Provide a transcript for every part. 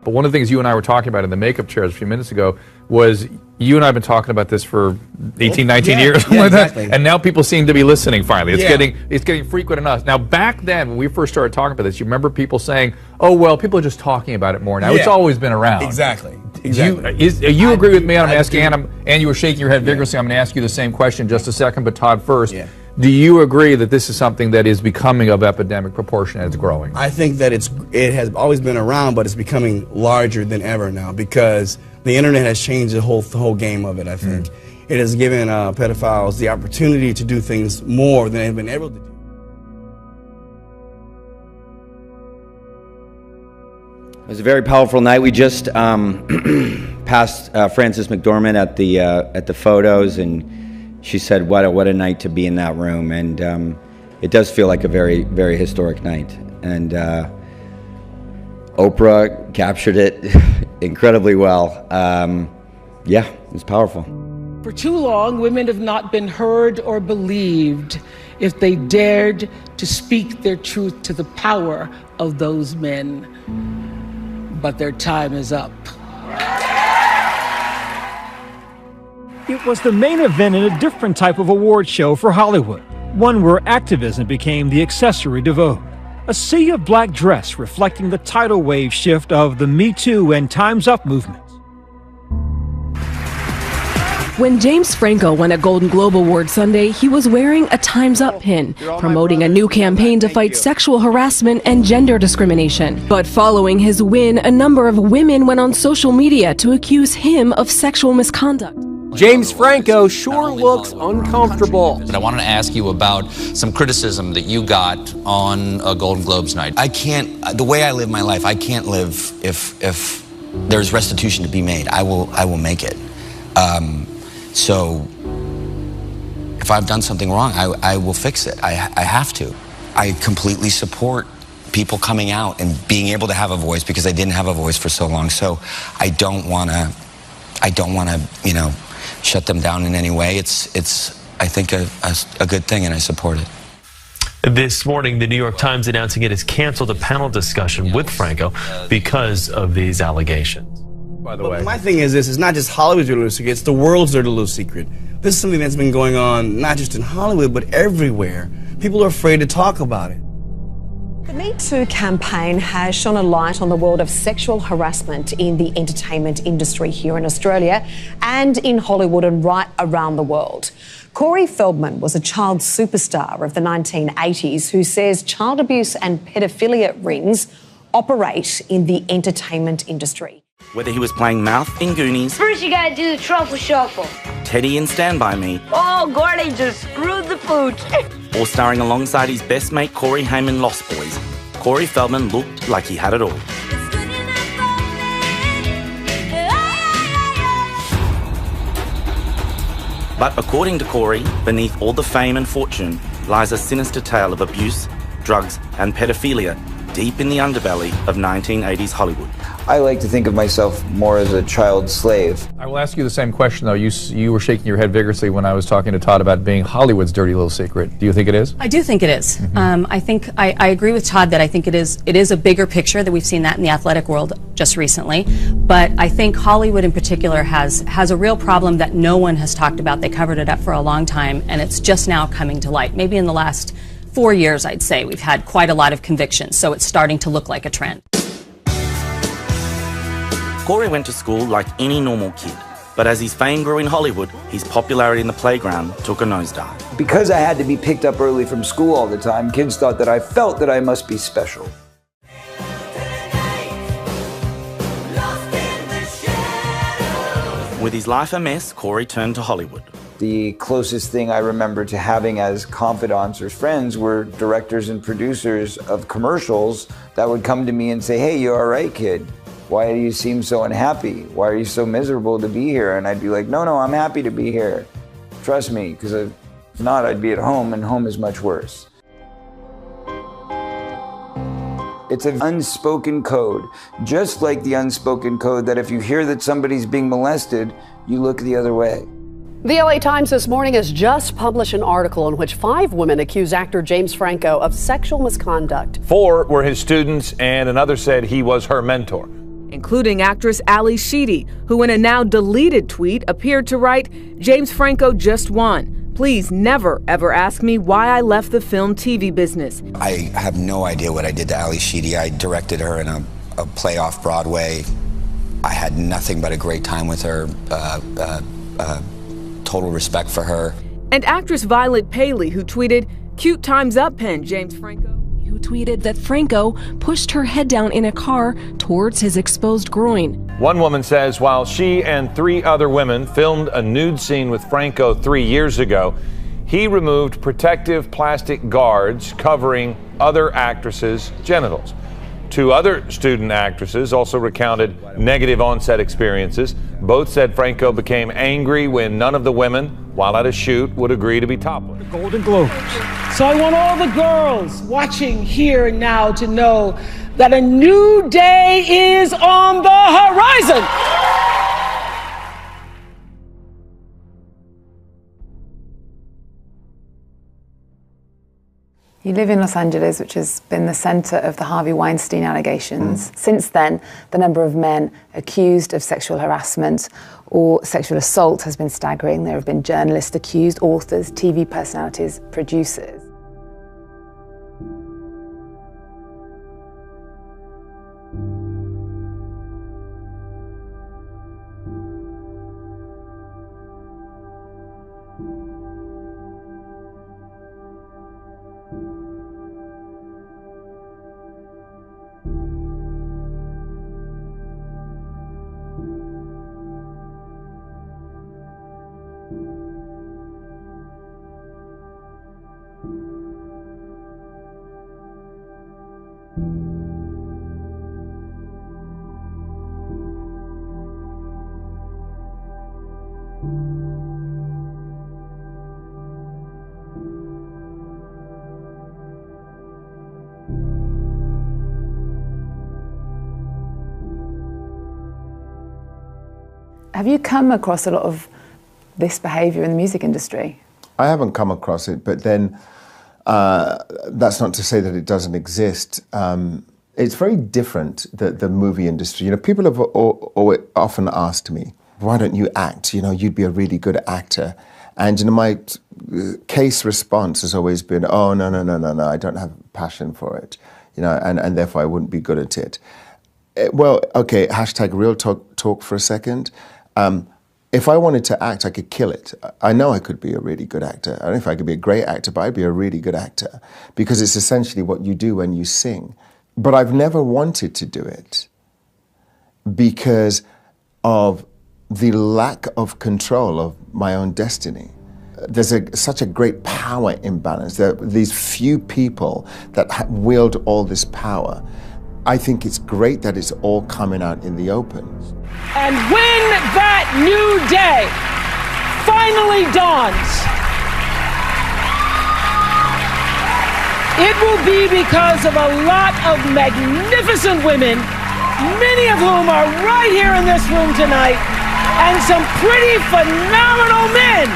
But one of the things you and I were talking about in the makeup chairs a few minutes ago was you and I have been talking about this for 18, 19 years. Yeah, exactly. And now people seem to be listening finally. It's getting frequent enough. Now, back then, when we first started talking about this, you remember people saying, oh, well, people are just talking about it more now. It's always been around. Exactly. You agree with me? I'm asking, and you were shaking your head vigorously. I'm going to ask you the same question in just a second, but Todd first. Yeah. Do you agree that this is something that is becoming of epidemic proportion and it's growing? I think that it has always been around, but it's becoming larger than ever now because the internet has changed the whole game of it, I think. It has given pedophiles the opportunity to do things more than they've been able to do. It was a very powerful night. We just passed Frances McDormand at the photos, and she said, "What a night to be in that room." And it does feel like a very, very historic night. And Oprah captured it incredibly well. Yeah, it was powerful. For too long, women have not been heard or believed if they dared to speak their truth to the power of those men. But their time is up. It was the main event in a different type of award show for Hollywood, one where activism became the accessory to vote. A sea of black dress reflecting the tidal wave shift of the Me Too and Time's Up movements. When James Franco won a Golden Globe Award Sunday, he was wearing a Time's Up pin, promoting a new campaign to fight sexual harassment and gender discrimination. But following his win, a number of women went on social media to accuse him of sexual misconduct. James Franco sure looks uncomfortable. But I wanted to ask you about some criticism that you got on a Golden Globes night. The way I live my life, I can't live if there's restitution to be made. I will make it. So if I've done something wrong, I will fix it. I have to. I completely support people coming out and being able to have a voice because I didn't have a voice for so long. So I don't want to, shut them down in any way. It's I think a good thing, and I support it. This morning, the New York Times announcing it has canceled a panel discussion with Franco because of these allegations. By the way, my thing is this: it's not just Hollywood's dirty little secret; it's the world's dirty little secret. This is something that's been going on not just in Hollywood but everywhere. People are afraid to talk about it. The Me Too campaign has shone a light on the world of sexual harassment in the entertainment industry here in Australia and in Hollywood and right around the world. Corey Feldman was a child superstar of the 1980s who says child abuse and pedophilia rings operate in the entertainment industry. Whether he was playing Mouth in Goonies, first you gotta do the truffle shuffle, Teddy in Stand By Me, oh, Gordy just screwed the pooch, or starring alongside his best mate Corey Haim in Lost Boys, Corey Feldman looked like he had it all. But according to Corey, beneath all the fame and fortune lies a sinister tale of abuse, drugs and pedophilia deep in the underbelly of 1980s Hollywood. I like to think of myself more as a child slave. I will ask you the same question, though. You were shaking your head vigorously when I was talking to Todd about being Hollywood's dirty little secret. Do you think it is? I do think it is. Mm-hmm. I agree with Todd that I think it is a bigger picture, that we've seen that in the athletic world just recently. But I think Hollywood in particular has a real problem that no one has talked about. They covered it up for a long time, and it's just now coming to light. Maybe in the last 4 years, I'd say, we've had quite a lot of convictions, so it's starting to look like a trend. Corey went to school like any normal kid, but as his fame grew in Hollywood, his popularity in the playground took a nosedive. Because I had to be picked up early from school all the time, kids thought that I felt that I must be special. With his life a mess, Corey turned to Hollywood. The closest thing I remember to having as confidants or friends were directors and producers of commercials that would come to me and say, "Hey, you all right, kid? Why do you seem so unhappy? Why are you so miserable to be here?" And I'd be like, no, I'm happy to be here. Trust me, because if not, I'd be at home, and home is much worse. It's an unspoken code, just like the unspoken code that if you hear that somebody's being molested, you look the other way. The LA Times this morning has just published an article in which 5 women accuse actor James Franco of sexual misconduct. 4 were his students, and another said he was her mentor. including actress Ali Sheedy, who in a now deleted tweet appeared to write, "James Franco just won. Please never, ever ask me why I left the film TV business." I have no idea what I did to Ali Sheedy. I directed her in a play off Broadway. I had nothing but a great time with her, total respect for her. And actress Violet Paley, who tweeted, "Cute times up, pen, James Franco." Who tweeted that Franco pushed her head down in a car towards his exposed groin. One woman says while she and 3 other women filmed a nude scene with Franco 3 years ago, he removed protective plastic guards covering other actresses' genitals. 2 other student actresses also recounted negative on-set experiences. Both said Franco became angry when none of the women, while at a shoot, would agree to be topless. The Golden Globes. So I want all the girls watching here and now to know that a new day is on the horizon. You live in Los Angeles, which has been the center of the Harvey Weinstein allegations. Since then, the number of men accused of sexual harassment or sexual assault has been staggering. There have been journalists accused, authors, TV personalities, producers. Have you come across a lot of this behaviour in the music industry? I haven't come across it, but then that's not to say that it doesn't exist. It's very different, the movie industry. You know, people have often asked me, why don't you act? You know, you'd be a really good actor. And, you know, my case response has always been, oh, no, I don't have passion for it. You know, and therefore I wouldn't be good at it. Well, okay, hashtag real talk for a second. If I wanted to act, I could kill it. I know I could be a really good actor. I don't know if I could be a great actor, but I'd be a really good actor because it's essentially what you do when you sing. But I've never wanted to do it because of the lack of control of my own destiny. There's such a great power imbalance. There are these few people that wield all this power. I think it's great that it's all coming out in the open. And when that new day finally dawns, it will be because of a lot of magnificent women, many of whom are right here in this room tonight, and some pretty phenomenal men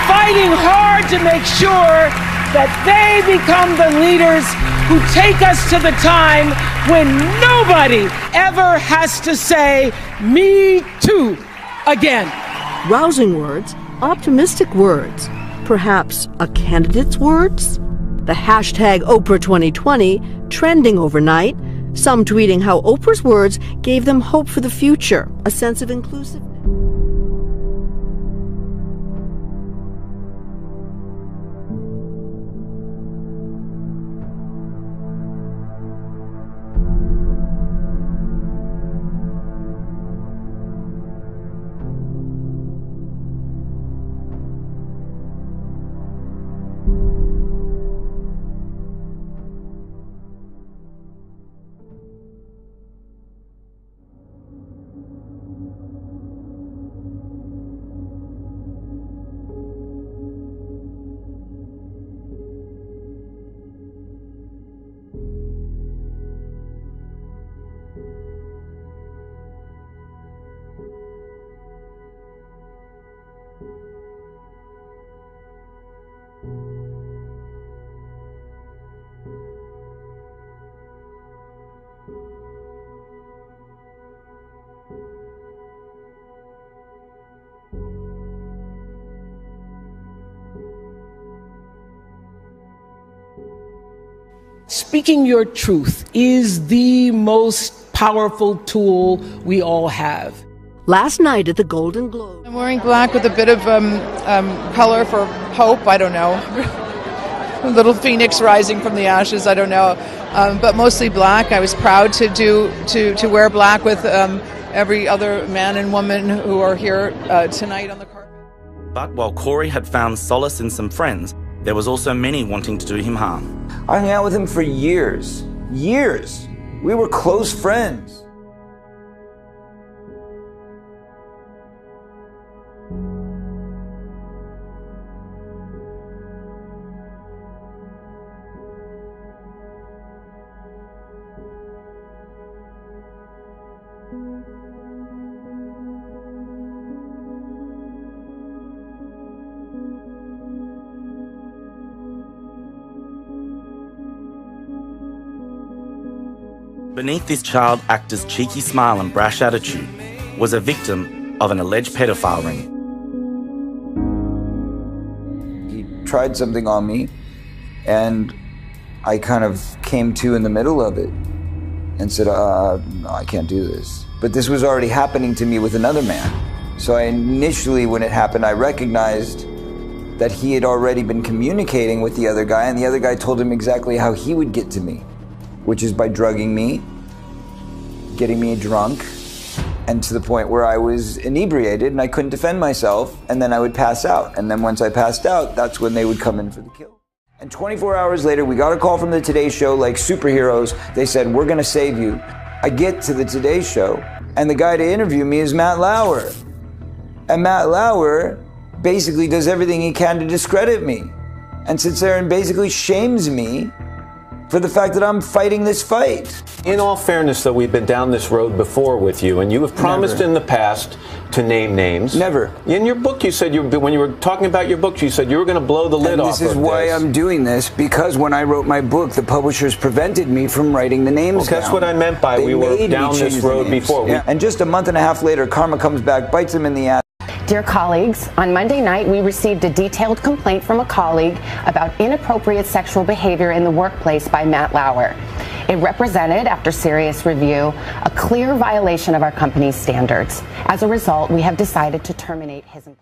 fighting hard to make sure that they become the leaders who take us to the time when nobody ever has to say, "Me too," again. Rousing words, optimistic words, perhaps a candidate's words? The hashtag Oprah 2020 trending overnight, some tweeting how Oprah's words gave them hope for the future, a sense of inclusiveness. Speaking your truth is the most powerful tool we all have. Last night at the Golden Globe. I'm wearing black with a bit of color for hope. I don't know. A little phoenix rising from the ashes. I don't know. But mostly black. I was proud to wear black with every other man and woman who are here tonight on the carpet. But while Corey had found solace in some friends, there was also many wanting to do him harm. I hung out with him for years. Years. We were close friends. Beneath this child actor's cheeky smile and brash attitude was a victim of an alleged pedophile ring. He tried something on me, and I kind of came to in the middle of it and said, no, I can't do this. But this was already happening to me with another man. So initially, when it happened, I recognized that he had already been communicating with the other guy, and the other guy told him exactly how he would get to me, which is by drugging me, getting me drunk, and to the point where I was inebriated and I couldn't defend myself, and then I would pass out. And then once I passed out, that's when they would come in for the kill. And 24 hours later, we got a call from the Today Show like superheroes. They said, we're gonna save you. I get to the Today Show, and the guy to interview me is Matt Lauer. And Matt Lauer basically does everything he can to discredit me, and sits there and basically shames me for the fact that I'm fighting this fight. In all fairness, though, we've been down this road before with you, and you have promised in the past to name names. Never. In your book, you said, when you were talking about your book, you said you were going to blow the lid off of this. This is why I'm doing this, because when I wrote my book, the publishers prevented me from writing the names down. That's what I meant by we were down this road before. Yeah. And just a month and a half later, karma comes back, bites him in the ass. Dear colleagues, on Monday night, we received a detailed complaint from a colleague about inappropriate sexual behavior in the workplace by Matt Lauer. It represented, after serious review, a clear violation of our company's standards. As a result, we have decided to terminate his employment.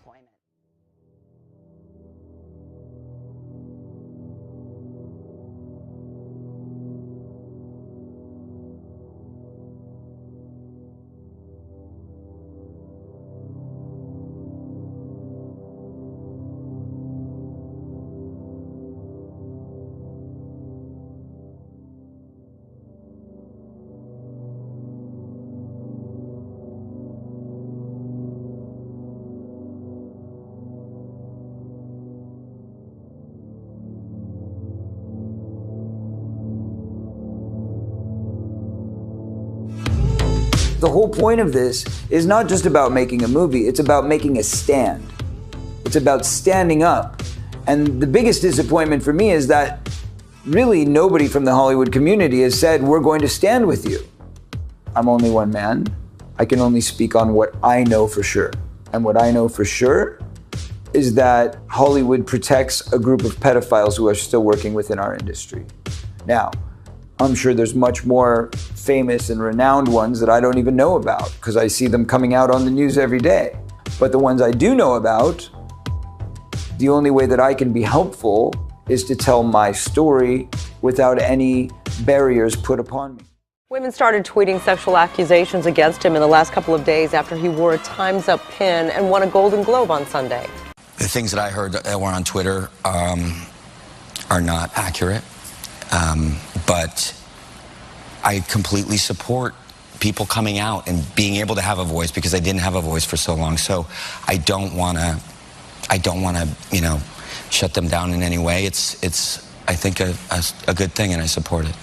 The whole point of this is not just about making a movie, it's about making a stand. It's about standing up. And the biggest disappointment for me is that really nobody from the Hollywood community has said, we're going to stand with you. I'm only one man. I can only speak on what I know for sure. And what I know for sure is that Hollywood protects a group of pedophiles who are still working within our industry. Now, I'm sure there's much more famous and renowned ones that I don't even know about because I see them coming out on the news every day. But the ones I do know about, the only way that I can be helpful is to tell my story without any barriers put upon me. Women started tweeting sexual accusations against him in the last couple of days after he wore a Time's Up pin and won a Golden Globe on Sunday. The things that I heard that were on Twitter are not accurate. But I completely support people coming out and being able to have a voice because I didn't have a voice for so long. So I don't want to, you know, shut them down in any way. It's I think a good thing, and I support it.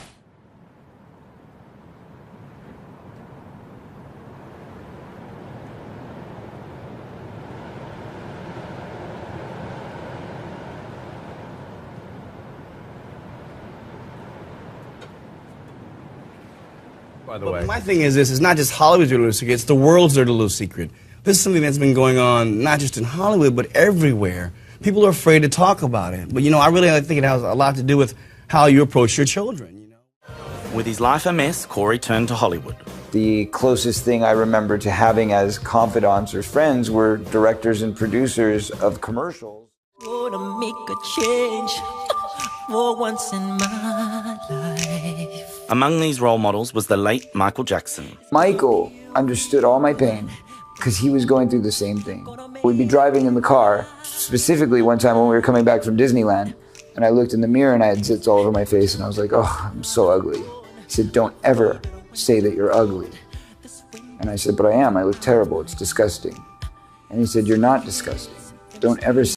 By the way, my thing is this: it's not just Hollywood's dirty little secret; it's the world's dirty little secret. This is something that's been going on not just in Hollywood but everywhere. People are afraid to talk about it. But you know, I really think it has a lot to do with how you approach your children. With his life a mess, Corey turned to Hollywood. The closest thing I remember to having as confidants or friends were directors and producers of commercials. Gonna make a change for once in my life. Among these role models was the late Michael Jackson. Michael understood all my pain because he was going through the same thing. We'd be driving in the car, specifically one time when we were coming back from Disneyland, and I looked in the mirror and I had zits all over my face and I was like, oh, I'm so ugly. He said, don't ever say that you're ugly. And I said, but I am. I look terrible. It's disgusting. And he said, you're not disgusting. Don't ever say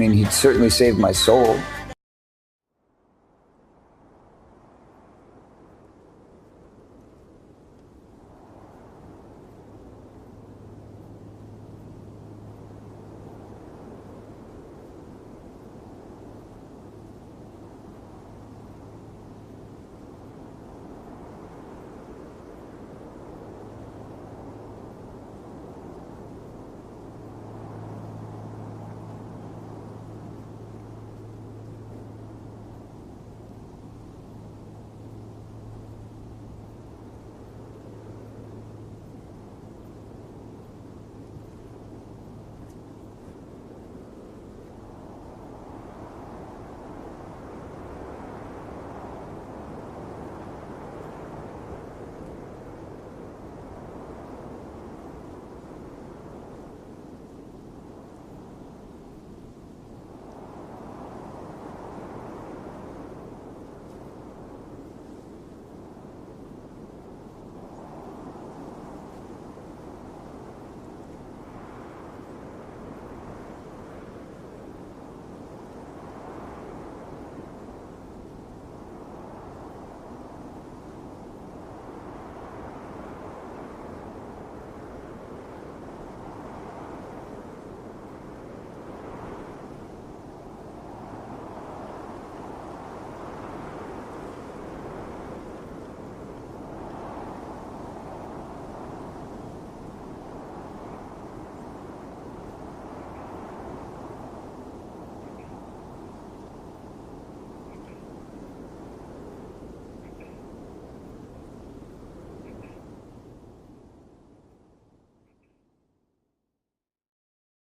I mean, he'd certainly saved my soul.